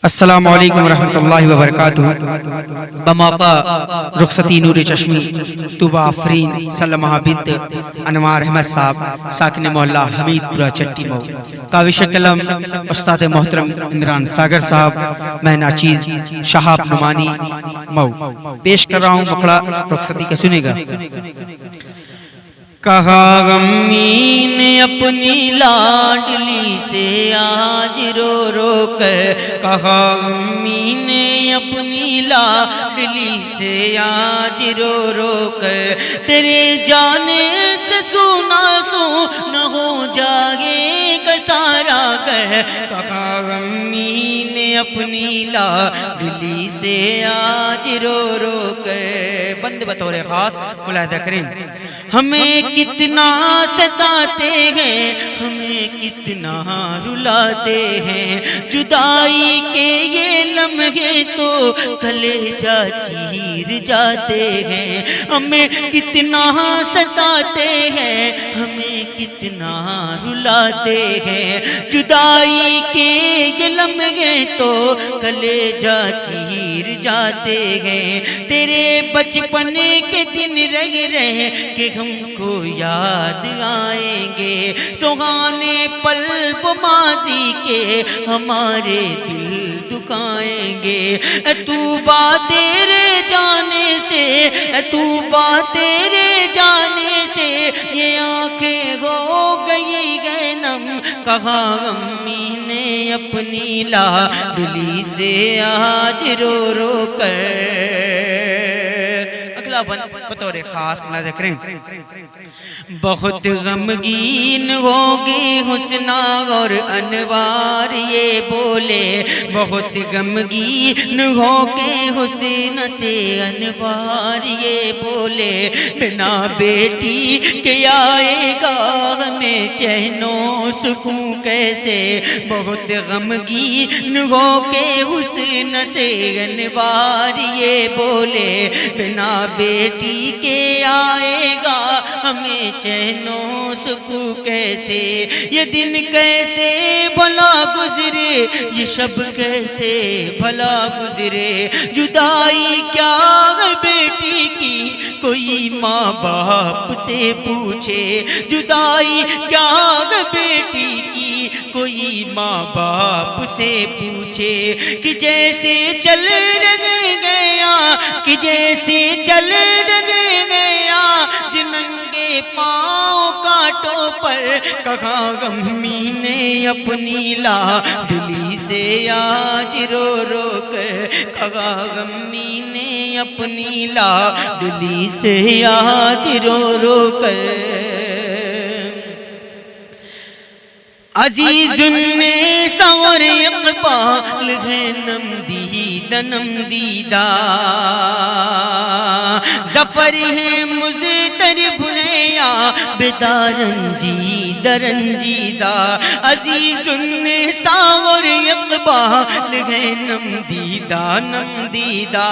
السلام علیکم ورحمۃ اللہ وبرکاتہ۔ بموقع رخصتی نور چشمی طوبہ آفرین سلمہ بنت انوار احمد صاحب ساکن محلہ حمید پورہ چٹی مئو، کاوش قلم استاد محترم عمران ساگر صاحب، میں ناچیز شہاب نعمانی مئو پیش کر رہا ہوں مکھڑا رخصتی کا، سنے گا۔ کہا امی نے اپنی لاڈلی سے آج رو رو کر، کہا امی نے اپنی لاڈلی سے آج رو رو کر، تیرے جانے سے سونا سونا ہو جائے گا سارا گھر۔ کہا امی نے اپنی لاڈلی سے آج رو رو کر، بند بطور خاص ملاحظہ کریں۔ ہمیں کتنا ستاتے ہیں، ہمیں کتنا رلاتے ہیں، جدائی کے یہ لمحے تو کلیجہ چیر جاتے ہیں۔ ہمیں کتنا ستاتے ہیں، ہمیں کتنا رلاتے ہیں، جدائی کے یہ لمحے تو کلیجہ چیر جاتے ہیں۔ تیرے بچپن کے دن رہ رہے کہ ہم کو یاد آئیں گے، سہانے پل وہ ماضی کے ہمارے دل دکھائیں گے۔ اے توبہ تیرے جانے سے، اے توبہ تیرے جانے سے، یہ آنکھیں ہو گئی ہے نم۔ کہا امی نے اپنی لاڈلی سے آج رو رو کر۔ اگلا بند بطور خاص ملاحظہ کریں۔ بہت غمگین ہوگی حسنہ اور انوار یہ بولے، بہت غمگین ہوگی حسن سے انوار یہ بولے، بنا بیٹی کے آئے گا ہمیں چین و سکون کیسے۔ بہت غمگین ہوگی حسن سے انوار یہ بولے، بنا بیٹی کے آئے گا ہمیں چین و سکون کیسے۔ یہ دن کیسے بھلا گزرے، یہ شب کیسے بھلا گزرے، جدائی کیا ہے بیٹی کی کوئی ماں باپ سے پوچھے، جدائی کیا ہے بیٹی کی کوئی ماں باپ سے پوچھے۔ کہ جیسے چل رہے گیا، کہ جیسے چل رہے گیا جننگے پاؤں کانٹوں پر۔ کہا امی نے اپنی لاڈلی سے آج رو رو کر، کہا امی نے اپنی لاڈلی سے آج رو رو کر۔ عزیز نے سور اقبال ہے نم دیدہ نم دیدہ، ظفر ہے مضطرب ہے یا بیدار رنجیدہ رنجیدہ۔ عزیز نے سور اقبال ہے نم دیدہ نم دیدہ،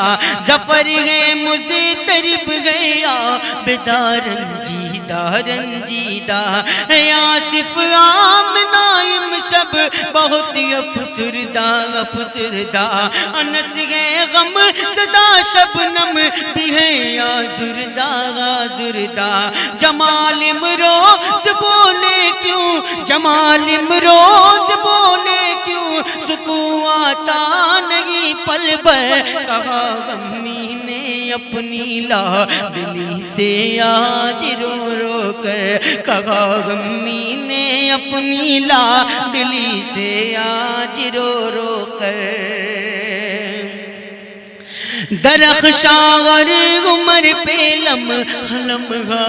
ظفر ہے مضطرب ہے یا بیدار رنجیدہ رنجیدہ۔ اے آصف عام نائم شب بہت افسردہ افسردہ، انس ہے غم زدہ شبنم بھی ہے آزردہ آزردہ۔ جمال امروز بولے کیوں، جمال امروز بولے کیوں، سکون آتا نہیں پل بھر۔ کہا امی نے اپنی لاڈلی سے آج رو رو کر، کہا امی نے اپنی لاڈلی سے آج رو رو کر۔ درخشاں اور عمر پہ لمحہ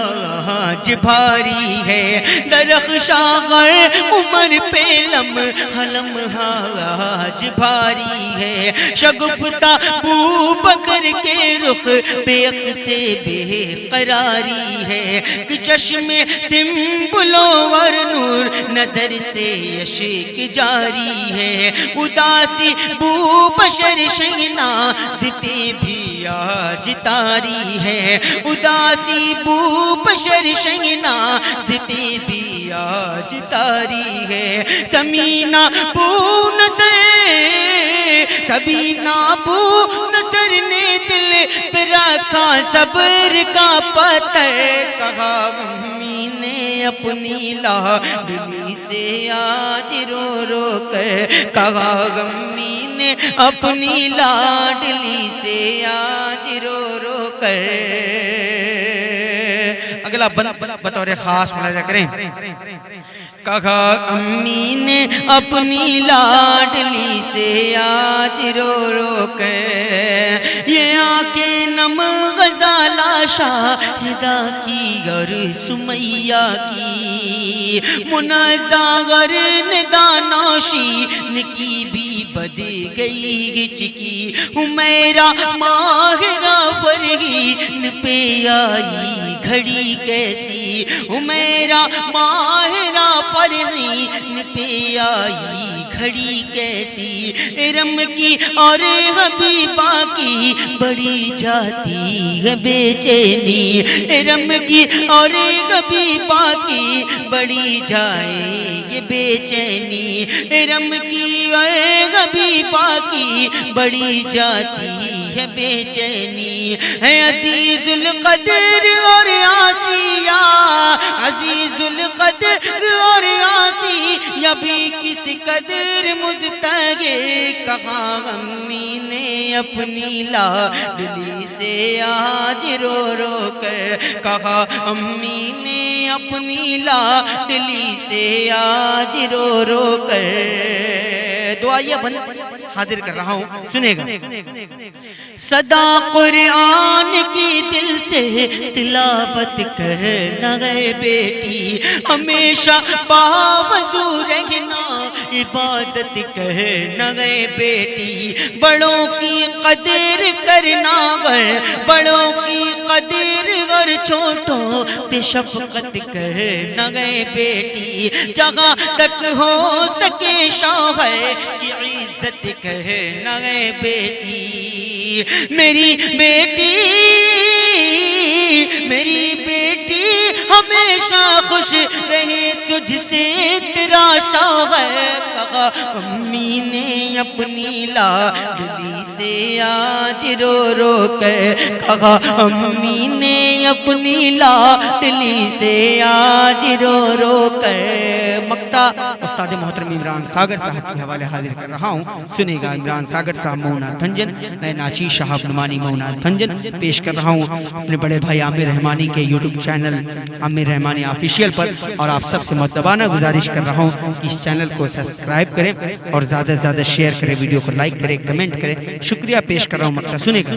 آج بھاری ہے، درخشاں اور عمر پہ لمحہ آج بھاری ہے۔ شگفتہ ابوبکر کے رخ پہ عکسِ بے قراری ہے، کہ چشم سنبل اور نور نظر سے اشک جاری ہے۔ اداسی بو بشر شہناز پہ بھی آج تاری ہے، اداسی بو بشر شہناز پہ بھی آج تاری ہے۔ سمینہ پون سے سبھی نابو نصر نے دل پہ رکھا صبر کا پتھر، کہا امی نے اپنی لاڈلی سے آج رو رو کر، کہا امی نے اپنی لاڈلی سے آج رو رو کر۔ اگلا بطور خاص ملاحظہ کریں، کہا امی نے اپنی لاڈلی سے آج رو رو کر، یہ آنکھیں نم غزالہ شاہدہ کی اور سمیہ کی، منازعہ ندانوشین کی بھی بد گئی ہچکی، حمیرہ ماہرہ فرحین پہ آئی گھڑی کیسی، حمیرہ ماہرہ فرحین پہ آئی گھڑی کیسی، ارم کی اور حبیبہ کی بڑی جاتی ہے بے چینی، ارم کی اور حبیبہ کی بڑی جائے یہ بے چینی، ارم کی اور حبیبہ کی بڑی جاتی ہے بے چینی، ہے عزیز القدر اور آسیہ، عزیز القدر اور آسیہ بھی کس قدر مزتگر، کہا امی نے اپنی لاڈلی سے آج رو رو کر، کہا امی نے اپنی لاڈلی سے آج رو رو کر۔ دعائیہ بند حاضر کر رہا ہوں، سنے گا۔ صدا قرآن کی دل سے تلاوت کرنا گئے بیٹی، ہمیشہ باوضو رہنا عبادت کرنا گئے بیٹی، بڑوں کی قدر کرنا گئے، بڑوں کی قدر اور چھوٹوں پہ شفقت کرنا گئے بیٹی، جہاں تک ہو سکے شوہر کی عزت کرنا گئے بیٹی، میری بیٹی میری بیٹی ہمیشہ خوش رہے تجھ سے تیرا شوہر، کہا امی نے اپنی لاڈلی سے آج رو رو کر، کہا امی نے اپنی لاڈلی سے آج رو رو کر۔ مقطع استاد محترم عمران ساگر صاحب کے حوالے حاضر کر رہا ہوں، سنے گا۔ عمران ساگر صاحب مونا دھنجن، نئے ناچی شہاب نمانی مونا دھنجن پیش کر رہا ہوں اپنے بڑے بھائی عامر رحمانی کے یوٹیوب چینل عامر رحمانی آفیشیل پر، اور آپ سب سے مؤدبانہ گزارش کر رہا ہوں کہ اس چینل کو سبسکرائب کریں اور زیادہ سے زیادہ شیئر کریں، ویڈیو کو لائک کریں، کمنٹ کریں۔ شکریہ پیش کر رہا ہوں، مقطع سنے گا۔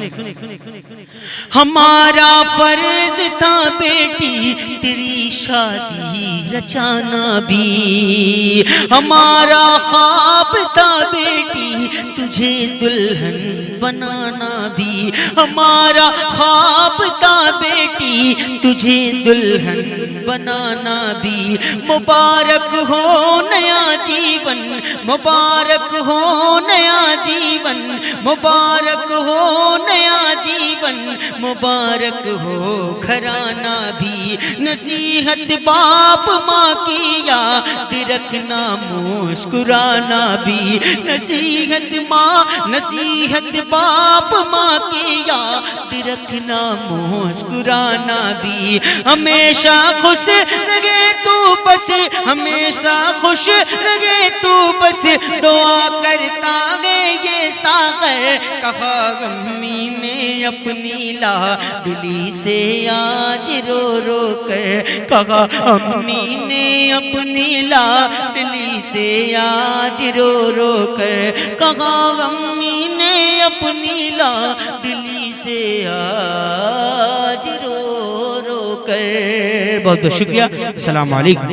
ہمارا فرض تھا بیٹی تیری شادی رچانا بھی، ہمارا خواب تھا بیٹی تجھے دلہن بنانا بھی، ہمارا خواب تھا بیٹی تجھے دلہن بنانا بھی، مبارک ہو نیا جیون، مبارک ہو نیا جیون، مبارک ہو نیا جیون، مبارک ہو گھرانہ بھی، نصیحت باپ ماں کی یاد رکھنا مسکرانا بھی، نصیحت ماں نصیحت باپ ماں کی یاد رکھنا مسکرانا بھی، ہمیشہ خوش رہے تو بس، ہمیشہ خوش رہے تو بس، دعا کرتا گے یہ ساغر، کہا امی نے اپنی لاڈلی سے آج رو رو کر، کہا امی نے اپنی لاڈلی سے آج رو رو کر، کہا امی نے اپنی لاڈلی سے آج رو رو کر۔ بہت بہت شکریہ، السلام علیکم۔